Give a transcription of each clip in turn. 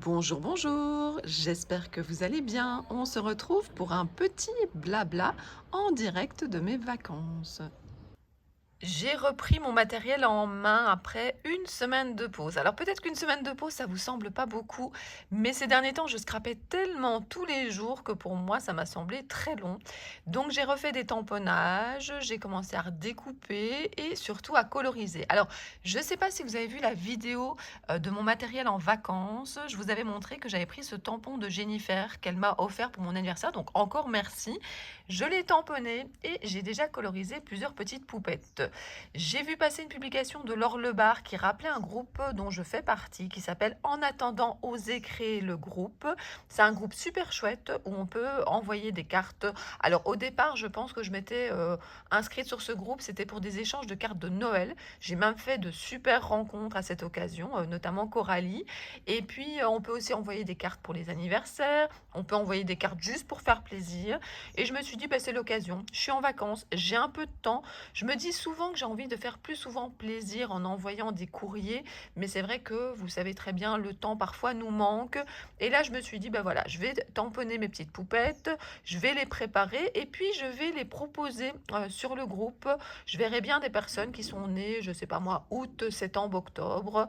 Bonjour, bonjour, j'espère que vous allez bien. On se retrouve pour un petit blabla en direct de mes vacances. J'ai repris mon matériel en main après une semaine de pause. Alors peut-être qu'une semaine de pause, ça vous semble pas beaucoup, mais ces derniers temps, je scrapais tellement tous les jours que pour moi, ça m'a semblé très long. Donc j'ai refait des tamponnages, j'ai commencé à redécouper et surtout à coloriser. Alors, je ne sais pas si vous avez vu la vidéo de mon matériel en vacances. Je vous avais montré que j'avais pris ce tampon de Jennifer qu'elle m'a offert pour mon anniversaire. Donc encore merci. Je l'ai tamponné et j'ai déjà colorisé plusieurs petites poupettes. J'ai vu passer une publication de Laure Lebar qui rappelait un groupe dont je fais partie, qui s'appelle En attendant, oser créer le groupe. C'est un groupe super chouette où on peut envoyer des cartes. Alors au départ, je pense que je m'étais inscrite sur ce groupe, c'était pour des échanges de cartes de Noël. J'ai même fait de super rencontres à cette occasion, notamment Coralie. Et puis on peut aussi envoyer des cartes pour les anniversaires, on peut envoyer des cartes juste pour faire plaisir. Et je me suis dit, bah, c'est l'occasion, je suis en vacances, j'ai un peu de temps. Je me dis souvent que j'ai envie de faire plus souvent plaisir en envoyant des courriers, mais c'est vrai que vous savez très bien, le temps parfois nous manque. Et là, je me suis dit, ben voilà, je vais tamponner mes petites poupettes, je vais les préparer et puis je vais les proposer sur le groupe. Je verrai bien des personnes qui sont nées, je sais pas moi, août, septembre, octobre,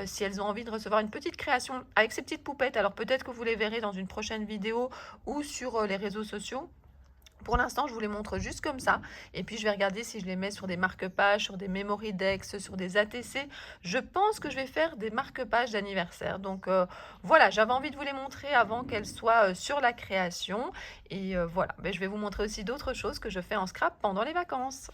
si elles ont envie de recevoir une petite création avec ces petites poupettes. Alors peut-être que vous les verrez dans une prochaine vidéo ou sur les réseaux sociaux. Pour l'instant, je vous les montre juste comme ça. Et puis, je vais regarder si je les mets sur des marque-pages, sur des memory decks, sur des ATC. Je pense que je vais faire des marque-pages d'anniversaire. Donc, voilà, j'avais envie de vous les montrer avant qu'elles soient sur la création. Et voilà, je vais vous montrer aussi d'autres choses que je fais en scrap pendant les vacances.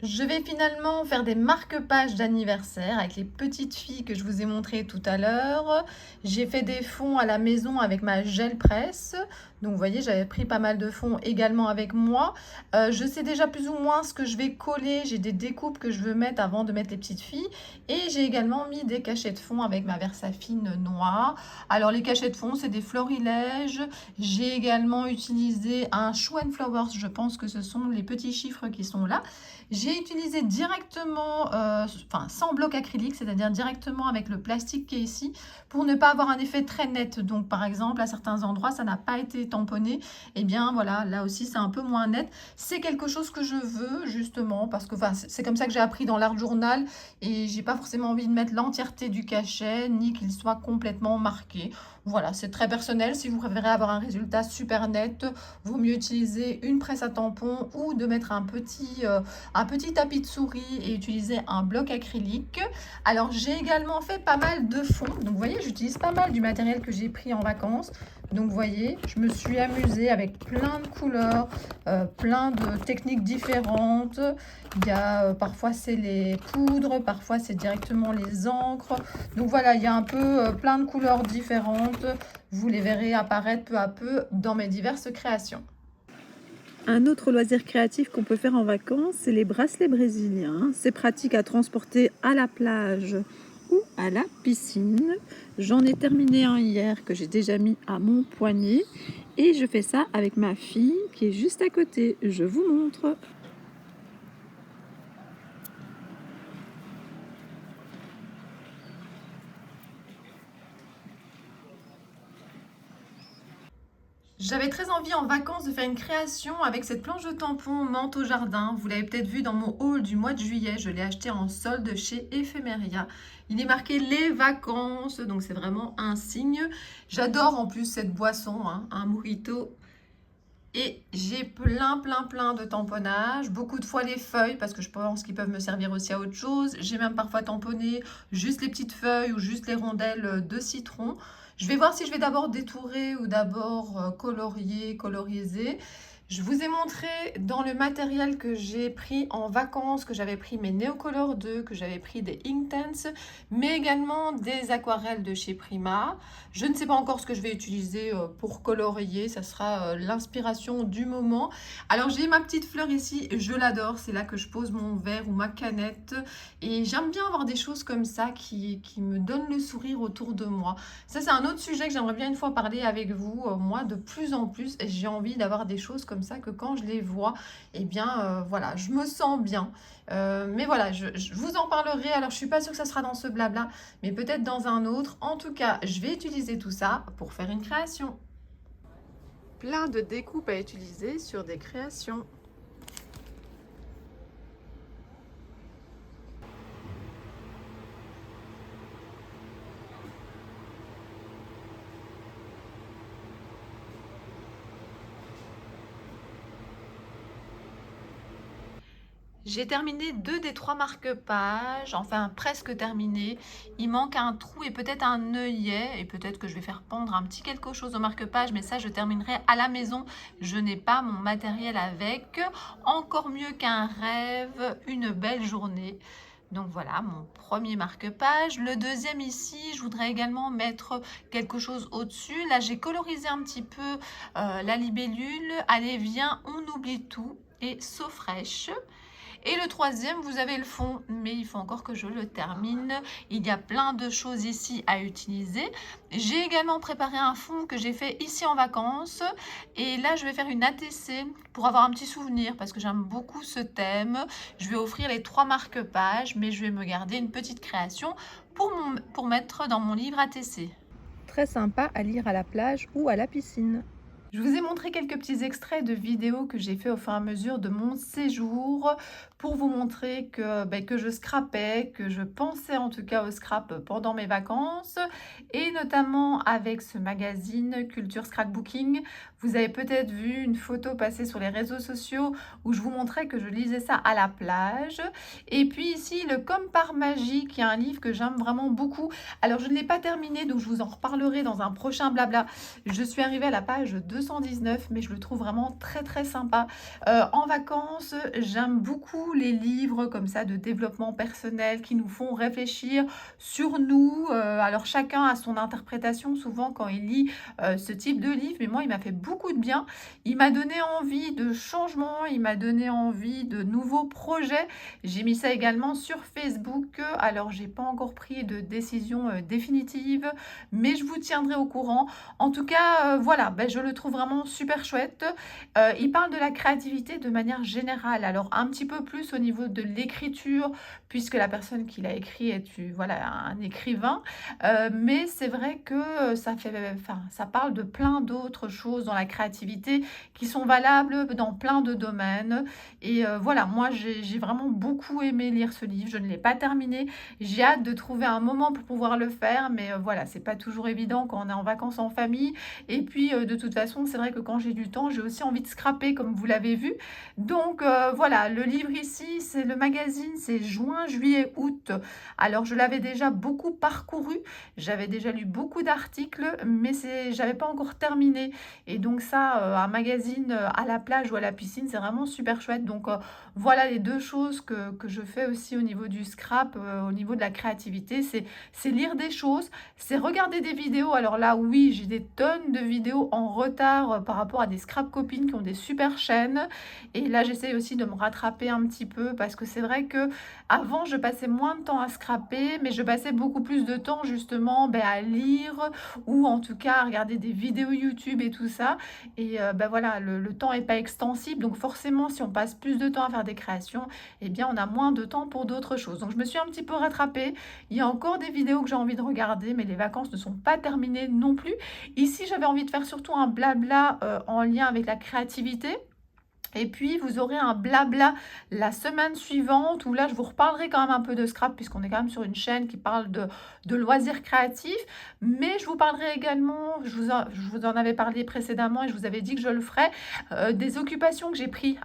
Je vais finalement faire des marque-pages d'anniversaire avec les petites filles que je vous ai montrées tout à l'heure. J'ai fait des fonds à la maison avec ma gel presse. Donc vous voyez, j'avais pris pas mal de fonds également avec moi. Je sais déjà plus ou moins ce que je vais coller. J'ai des découpes que je veux mettre avant de mettre les petites filles. Et j'ai également mis des cachets de fond avec ma Versafine noire. Alors les cachets de fond, c'est des florilèges. J'ai également utilisé un Show and Flowers. Je pense que ce sont les petits chiffres qui sont là. J'ai utilisé directement, enfin sans bloc acrylique, c'est-à-dire directement avec le plastique qui est ici, pour ne pas avoir un effet très net. Donc par exemple, à certains endroits, ça n'a pas été tamponné. Et bien voilà, là aussi, c'est un peu moins net. C'est quelque chose que je veux justement, parce que c'est comme ça que j'ai appris dans l'art journal. Et j'ai pas forcément envie de mettre l'entièreté du cachet, ni qu'il soit complètement marqué. Voilà, c'est très personnel. Si vous préférez avoir un résultat super net, vaut mieux utiliser une presse à tampon ou de mettre un petit tapis de souris et utiliser un bloc acrylique. Alors j'ai également fait pas mal de fonds. Donc vous voyez, j'utilise pas mal du matériel que j'ai pris en vacances. Donc vous voyez, je me suis amusée avec plein de couleurs, plein de techniques différentes. Il y a parfois c'est les poudres, parfois c'est directement les encres. Donc voilà, il y a un peu plein de couleurs différentes. Vous les verrez apparaître peu à peu dans mes diverses créations. Un autre loisir créatif qu'on peut faire en vacances, c'est les bracelets brésiliens. C'est pratique à transporter à la plage ou à la piscine. J'en ai terminé un hier que j'ai déjà mis à mon poignet et je fais ça avec ma fille qui est juste à côté. Je vous montre. J'avais très envie en vacances de faire une création avec cette planche de tampon menthe au jardin. Vous l'avez peut-être vu dans mon haul du mois de juillet. Je l'ai acheté en solde chez Ephemeria. Il est marqué les vacances, donc c'est vraiment un signe. J'adore en plus cette boisson, hein, un mojito. Et j'ai plein de tamponnages, beaucoup de fois les feuilles parce que je pense qu'ils peuvent me servir aussi à autre chose. J'ai même parfois tamponné juste les petites feuilles ou juste les rondelles de citron. Je vais voir si je vais d'abord détourer ou d'abord colorier, coloriser. Je vous ai montré dans le matériel que j'ai pris en vacances, que j'avais pris mes Neocolor 2, que j'avais pris des Inktense, mais également des aquarelles de chez Prima. Je ne sais pas encore ce que je vais utiliser pour colorier, ça sera l'inspiration du moment. Alors j'ai ma petite fleur ici, je l'adore, c'est là que je pose mon verre ou ma canette. Et j'aime bien avoir des choses comme ça qui me donnent le sourire autour de moi. Ça c'est un autre sujet que j'aimerais bien une fois parler avec vous. Moi de plus en plus, j'ai envie d'avoir des choses comme comme ça que quand je les vois, eh bien, voilà, je me sens bien. Mais voilà, je vous en parlerai. Alors, je suis pas sûre que ça sera dans ce blabla, mais peut-être dans un autre. En tout cas, je vais utiliser tout ça pour faire une création. Plein de découpes à utiliser sur des créations. J'ai terminé 2 des 3 marque-pages, enfin presque terminé. Il manque un trou et peut-être un œillet et peut-être que je vais faire pendre un petit quelque chose au marque-page, mais ça je terminerai à la maison. Je n'ai pas mon matériel avec. Encore mieux qu'un rêve, une belle journée. Donc voilà, mon premier marque-page. Le deuxième ici, je voudrais également mettre quelque chose au-dessus. Là, j'ai colorisé un petit peu la libellule. Allez, viens, on oublie tout et saut fraîche. Et le troisième, vous avez le fond, mais il faut encore que je le termine. Il y a plein de choses ici à utiliser. J'ai également préparé un fond que j'ai fait ici en vacances. Et là, je vais faire une ATC pour avoir un petit souvenir parce que j'aime beaucoup ce thème. Je vais offrir les 3 marque-pages, mais je vais me garder une petite création pour mettre dans mon livre ATC. Très sympa à lire à la plage ou à la piscine. Je vous ai montré quelques petits extraits de vidéos que j'ai fait au fur et à mesure de mon séjour pour vous montrer que je scrapais, que je pensais en tout cas au scrap pendant mes vacances et notamment avec ce magazine Culture Scrapbooking. Vous avez peut-être vu une photo passer sur les réseaux sociaux où je vous montrais que je lisais ça à la plage. Et puis ici, le Comme par magie, qui est un livre que j'aime vraiment beaucoup. Alors, je ne l'ai pas terminé, donc je vous en reparlerai dans un prochain blabla. Je suis arrivée à la page 219, mais je le trouve vraiment très très sympa. En vacances, j'aime beaucoup les livres comme ça de développement personnel qui nous font réfléchir sur nous. Alors chacun a son interprétation souvent quand il lit ce type de livre, mais moi il m'a fait beaucoup de bien. Il m'a donné envie de changement, il m'a donné envie de nouveaux projets. J'ai mis ça également sur Facebook. Alors j'ai pas encore pris de décision définitive, mais je vous tiendrai au courant. En tout cas, voilà, je le trouve vraiment super chouette. Il parle de la créativité de manière générale, alors un petit peu plus au niveau de l'écriture, puisque la personne qui l'a écrit est voilà, un écrivain. Mais c'est vrai que ça parle de plein d'autres choses dans la créativité qui sont valables dans plein de domaines. Et voilà, moi j'ai vraiment beaucoup aimé lire ce livre. Je ne l'ai pas terminé. J'ai hâte de trouver un moment pour pouvoir le faire, mais voilà, c'est pas toujours évident quand on est en vacances en famille. Et puis, de toute façon, c'est vrai que quand j'ai du temps, j'ai aussi envie de scraper, comme vous l'avez vu. Donc, voilà, le livre ici, c'est le magazine, c'est juin, juillet, août. Alors, je l'avais déjà beaucoup parcouru. J'avais déjà lu beaucoup d'articles, mais j'avais pas encore terminé. Et donc ça, un magazine à la plage ou à la piscine, c'est vraiment super chouette. Donc, voilà les 2 choses que je fais aussi au niveau du scrap, au niveau de la créativité. C'est lire des choses, c'est regarder des vidéos. Alors là, oui, j'ai des tonnes de vidéos en retard par rapport à des scrap copines qui ont des super chaînes. Et là, j'essaie aussi de me rattraper un petit peu parce que c'est vrai que avant, je passais moins de temps à scraper, mais je passais beaucoup plus de temps justement à lire ou en tout cas à regarder des vidéos YouTube et tout ça. Et voilà, le temps n'est pas extensible. Donc forcément, si on passe plus de temps à faire des créations, eh bien, on a moins de temps pour d'autres choses. Donc je me suis un petit peu rattrapée. Il y a encore des vidéos que j'ai envie de regarder, mais les vacances ne sont pas terminées non plus. Ici, j'avais envie de faire surtout un blabla en lien avec la créativité. Et puis, vous aurez un blabla la semaine suivante où là, je vous reparlerai quand même un peu de scrap puisqu'on est quand même sur une chaîne qui parle de loisirs créatifs. Mais je vous parlerai également, je vous en avais parlé précédemment et je vous avais dit que je le ferais, des occupations que j'ai prises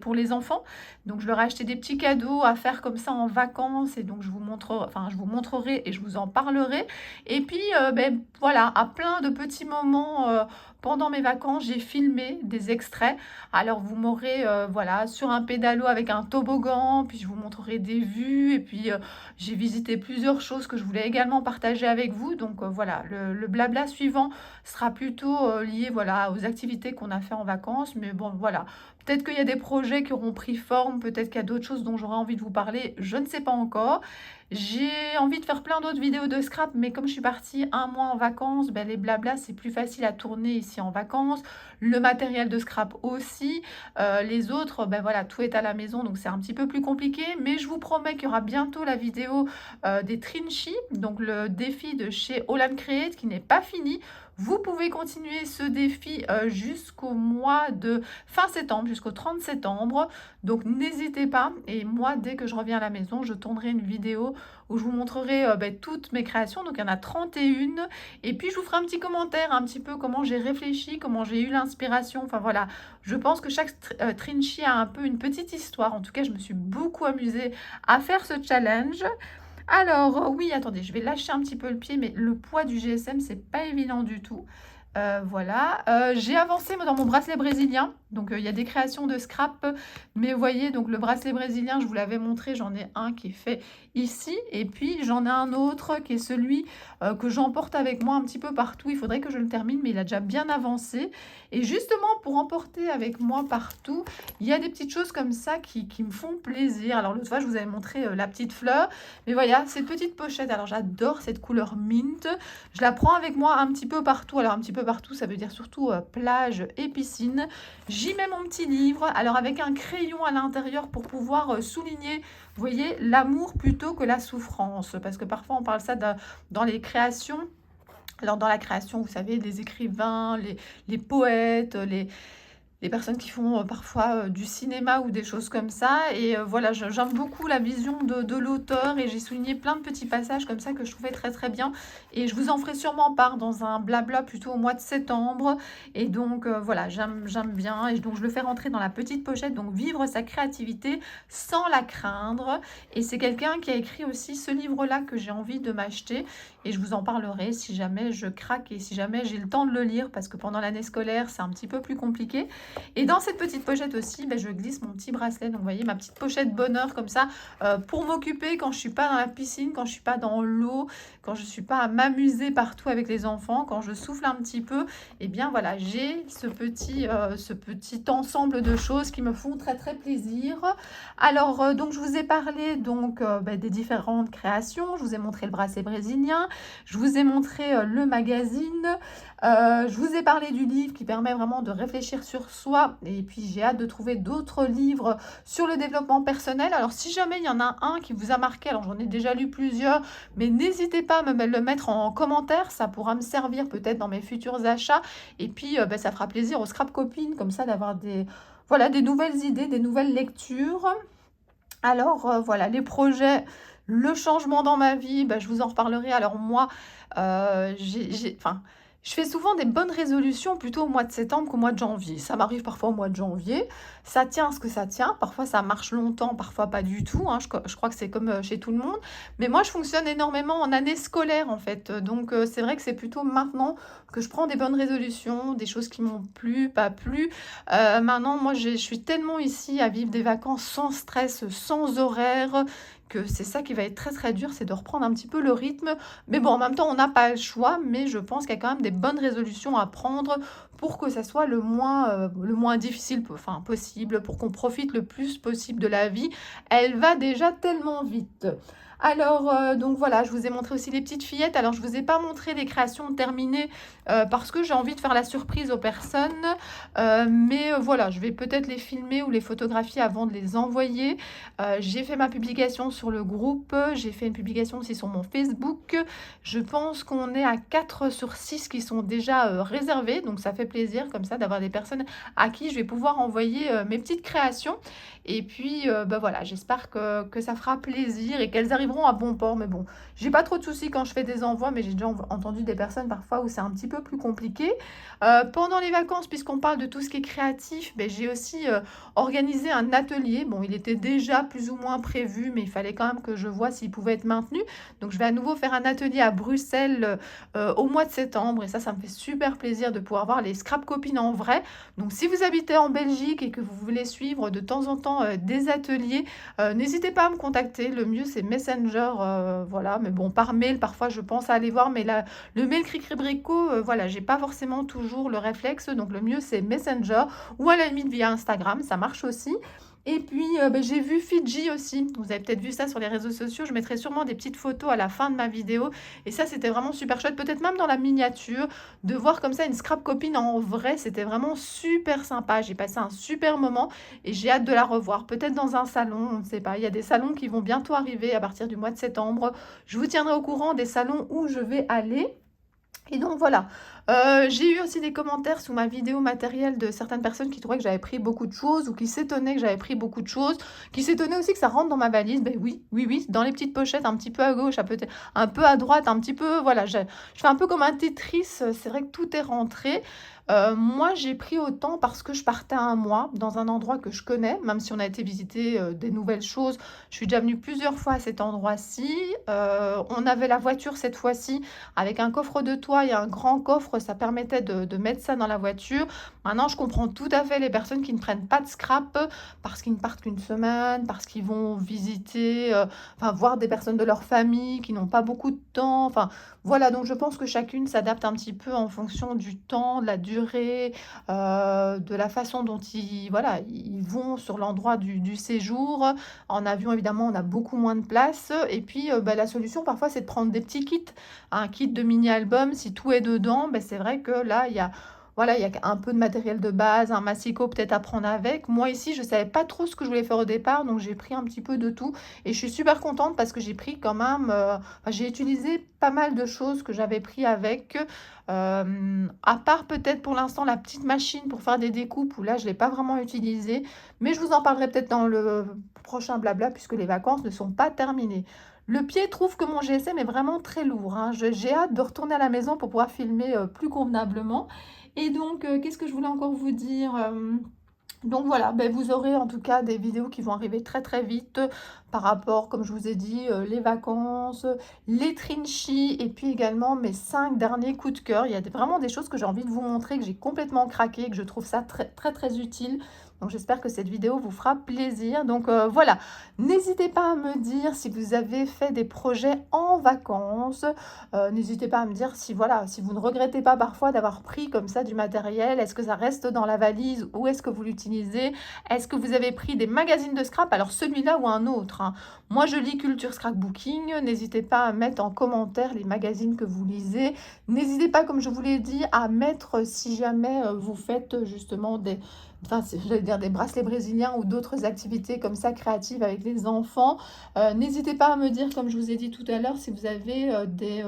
pour les enfants. Donc, je leur ai acheté des petits cadeaux à faire comme ça en vacances et donc je vous montrerai et je vous en parlerai. Et puis, voilà, à plein de petits moments pendant mes vacances, j'ai filmé des extraits. Alors vous m'aurez voilà, sur un pédalo avec un toboggan, puis je vous montrerai des vues, et puis j'ai visité plusieurs choses que je voulais également partager avec vous. Donc voilà, le blabla suivant sera plutôt lié voilà, aux activités qu'on a fait en vacances. Mais bon, voilà, Peut-être qu'il y a des projets qui auront pris forme, peut-être qu'il y a d'autres choses dont j'aurais envie de vous parler, je ne sais pas encore. J'ai envie de faire plein d'autres vidéos de scrap, mais comme je suis partie un mois en vacances, ben les blablas, c'est plus facile à tourner ici en vacances. Le matériel de scrap aussi. Les autres, ben voilà, tout est à la maison, donc c'est un petit peu plus compliqué. Mais je vous promets qu'il y aura bientôt la vidéo des Trinchi, donc le défi de chez All Create qui n'est pas fini. Vous pouvez continuer ce défi jusqu'au mois de fin septembre, jusqu'au 30 septembre. Donc n'hésitez pas. Et moi, dès que je reviens à la maison, je tournerai une vidéo où je vous montrerai toutes mes créations. Donc il y en a 31. Et puis je vous ferai un petit commentaire, un petit peu comment j'ai réfléchi, comment j'ai eu l'inspiration. Enfin voilà, je pense que chaque Trinchi a un peu une petite histoire. En tout cas, je me suis beaucoup amusée à faire ce challenge. Alors, oui, attendez, je vais lâcher un petit peu le pied, mais le poids du GSM, c'est pas évident du tout. Voilà. J'ai avancé moi, dans mon bracelet brésilien. Donc, il y a des créations de scrap. Mais vous voyez, donc le bracelet brésilien, je vous l'avais montré. J'en ai un qui est fait ici. Et puis, j'en ai un autre qui est celui que j'emporte avec moi un petit peu partout. Il faudrait que je le termine, mais il a déjà bien avancé. Et justement, pour emporter avec moi partout, il y a des petites choses comme ça qui me font plaisir. Alors, l'autre fois, je vous avais montré la petite fleur. Mais voilà, cette petite pochette. Alors, j'adore cette couleur mint. Je la prends avec moi un petit peu partout. Alors, un petit peu partout, ça veut dire surtout plage et piscine. J'y mets mon petit livre, alors avec un crayon à l'intérieur pour pouvoir souligner, vous voyez, l'amour plutôt que la souffrance. Parce que parfois, on parle ça dans les créations. Alors, dans la création, vous savez, les écrivains, les poètes, les personnes qui font parfois du cinéma ou des choses comme ça. Et voilà, j'aime beaucoup la vision de l'auteur et j'ai souligné plein de petits passages comme ça que je trouvais très très bien. Et je vous en ferai sûrement part dans un blabla plutôt au mois de septembre. Et donc voilà, j'aime bien. Et donc je le fais rentrer dans la petite pochette. Donc vivre sa créativité sans la craindre. Et c'est quelqu'un qui a écrit aussi ce livre-là que j'ai envie de m'acheter. Et je vous en parlerai si jamais je craque et si jamais j'ai le temps de le lire. Parce que pendant l'année scolaire, c'est un petit peu plus compliqué. Et dans cette petite pochette aussi, je glisse mon petit bracelet. Donc, vous voyez, ma petite pochette bonheur comme ça pour m'occuper quand je ne suis pas dans la piscine, quand je ne suis pas dans l'eau, quand je ne suis pas à m'amuser partout avec les enfants, quand je souffle un petit peu. Et bien, voilà, j'ai ce petit ensemble de choses qui me font très, très plaisir. Alors, donc, je vous ai parlé donc des différentes créations. Je vous ai montré le bracelet brésilien. Je vous ai montré le magazine. Je vous ai parlé du livre qui permet vraiment de réfléchir sur soi et puis j'ai hâte de trouver d'autres livres sur le développement personnel. Alors si jamais il y en a un qui vous a marqué, alors j'en ai déjà lu plusieurs, mais n'hésitez pas à me le mettre en commentaire, ça pourra me servir peut-être dans mes futurs achats et puis ça fera plaisir aux scrap copines comme ça d'avoir des nouvelles idées, des nouvelles lectures. Alors voilà, les projets, le changement dans ma vie, je vous en reparlerai. Alors moi, je fais souvent des bonnes résolutions plutôt au mois de septembre qu'au mois de janvier. Ça m'arrive parfois au mois de janvier. Ça tient ce que ça tient. Parfois, ça marche longtemps, parfois pas du tout. Hein. Je crois que c'est comme chez tout le monde. Mais moi, je fonctionne énormément en année scolaire, en fait. Donc, c'est vrai que c'est plutôt maintenant que je prends des bonnes résolutions, des choses qui m'ont plu, pas plu. Maintenant, moi, je suis tellement ici à vivre des vacances sans stress, sans horaire, que c'est ça qui va être très très dur, c'est de reprendre un petit peu le rythme. Mais bon, en même temps, on n'a pas le choix, mais je pense qu'il y a quand même des bonnes résolutions à prendre pour que ça soit le moins difficile possible, pour qu'on profite le plus possible de la vie. Elle va déjà tellement vite. Alors, donc voilà, je vous ai montré aussi les petites fillettes. Alors, je ne vous ai pas montré les créations terminées parce que j'ai envie de faire la surprise aux personnes. Mais voilà, je vais peut-être les filmer ou les photographier avant de les envoyer. J'ai fait ma publication sur le groupe. J'ai fait une publication aussi sur mon Facebook. Je pense qu'on est à 4 sur 6 qui sont déjà réservés. Donc, ça fait plaisir comme ça d'avoir des personnes à qui je vais pouvoir envoyer mes petites créations. Et puis, voilà, j'espère que ça fera plaisir et qu'elles arriveront à bon port. Mais bon, j'ai pas trop de soucis quand je fais des envois, mais j'ai déjà entendu des personnes parfois où c'est un petit peu plus compliqué. Pendant les vacances, puisqu'on parle de tout ce qui est créatif, j'ai aussi organisé un atelier. Bon, il était déjà plus ou moins prévu, mais il fallait quand même que je vois s'il pouvait être maintenu. Donc, je vais à nouveau faire un atelier à Bruxelles au mois de septembre. Et ça me fait super plaisir de pouvoir voir les scrap copines en vrai. Donc si vous habitez en Belgique et que vous voulez suivre de temps en temps des ateliers, n'hésitez pas à me contacter. Le mieux c'est Messenger, voilà. Mais bon, par mail, parfois je pense à aller voir, mais là, le mail Cricri-Bricot, voilà, j'ai pas forcément toujours le réflexe. Donc le mieux c'est Messenger ou à la limite via Instagram, ça marche aussi. Et puis, j'ai vu Fidji aussi. Vous avez peut-être vu ça sur les réseaux sociaux. Je mettrai sûrement des petites photos à la fin de ma vidéo. Et ça, c'était vraiment super chouette. Peut-être même dans la miniature, de voir comme ça une scrap copine en vrai. C'était vraiment super sympa. J'ai passé un super moment et j'ai hâte de la revoir. Peut-être dans un salon, on ne sait pas. Il y a des salons qui vont bientôt arriver à partir du mois de septembre. Je vous tiendrai au courant des salons où je vais aller. Et donc voilà, j'ai eu aussi des commentaires sous ma vidéo matérielle de certaines personnes qui trouvaient que j'avais pris beaucoup de choses ou qui s'étonnaient que j'avais pris beaucoup de choses, qui s'étonnaient aussi que ça rentre dans ma valise. Ben oui, oui, oui, dans les petites pochettes, un petit peu à gauche, un peu à droite, un petit peu, voilà, je fais un peu comme un Tetris, c'est vrai que tout est rentré. Moi, j'ai pris autant parce que je partais un mois dans un endroit que je connais, même si on a été visiter des nouvelles choses. Je suis déjà venue plusieurs fois à cet endroit-ci. On avait la voiture cette fois-ci avec un coffre de toit et un grand coffre, ça permettait de mettre ça dans la voiture. Maintenant, je comprends tout à fait les personnes qui ne prennent pas de scrap parce qu'ils ne partent qu'une semaine, parce qu'ils vont visiter, enfin, voir des personnes de leur famille qui n'ont pas beaucoup de temps. Enfin, voilà, donc je pense que chacune s'adapte un petit peu en fonction du temps, de la durée, de la façon dont voilà, ils vont sur l'endroit du séjour. En avion, évidemment, on a beaucoup moins de place. Et puis, la solution, parfois, c'est de prendre des petits kits. Un kit de mini-album, si tout est dedans, c'est vrai que là, il y a... Voilà, il y a un peu de matériel de base, un massicot peut-être à prendre avec. Moi ici, je ne savais pas trop ce que je voulais faire au départ, donc j'ai pris un petit peu de tout. Et je suis super contente parce que j'ai pris quand même... j'ai utilisé pas mal de choses que j'avais pris avec. À part peut-être pour l'instant la petite machine pour faire des découpes, où là, je ne l'ai pas vraiment utilisée. Mais je vous en parlerai peut-être dans le prochain blabla, puisque les vacances ne sont pas terminées. Le pied trouve que mon GSM est vraiment très lourd, hein. J'ai hâte de retourner à la maison pour pouvoir filmer plus convenablement. Et donc, qu'est-ce que je voulais encore vous dire donc voilà, vous aurez en tout cas des vidéos qui vont arriver très très vite par rapport, comme je vous ai dit, les vacances, les trinchis et puis également mes 5 derniers coups de cœur. Il y a vraiment des choses que j'ai envie de vous montrer, que j'ai complètement craqué, que je trouve ça très très très utile. Donc j'espère que cette vidéo vous fera plaisir. Donc voilà, n'hésitez pas à me dire si vous avez fait des projets en vacances. N'hésitez pas à me dire si, voilà, si vous ne regrettez pas parfois d'avoir pris comme ça du matériel. Est-ce que ça reste dans la valise ou est-ce que vous l'utilisez? Est-ce que vous avez pris des magazines de scrap? Alors celui-là ou un autre, hein. Moi, je lis Culture Scrapbooking. N'hésitez pas à mettre en commentaire les magazines que vous lisez. N'hésitez pas, comme je vous l'ai dit, à mettre si jamais vous faites justement des... Enfin, j'allais dire des bracelets brésiliens ou d'autres activités comme ça créatives avec les enfants. N'hésitez pas à me dire, comme je vous ai dit tout à l'heure, si vous avez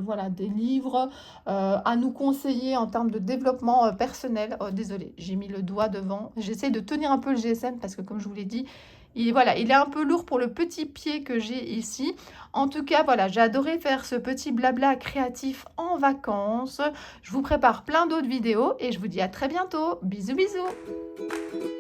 voilà, des livres à nous conseiller en termes de développement personnel. Oh, désolée, j'ai mis le doigt devant. J'essaie de tenir un peu le GSM parce que, comme je vous l'ai dit, voilà, il est un peu lourd pour le petit pied que j'ai ici. En tout cas, voilà, j'ai adoré faire ce petit blabla créatif en vacances. Je vous prépare plein d'autres vidéos et je vous dis à très bientôt. Bisous, bisous.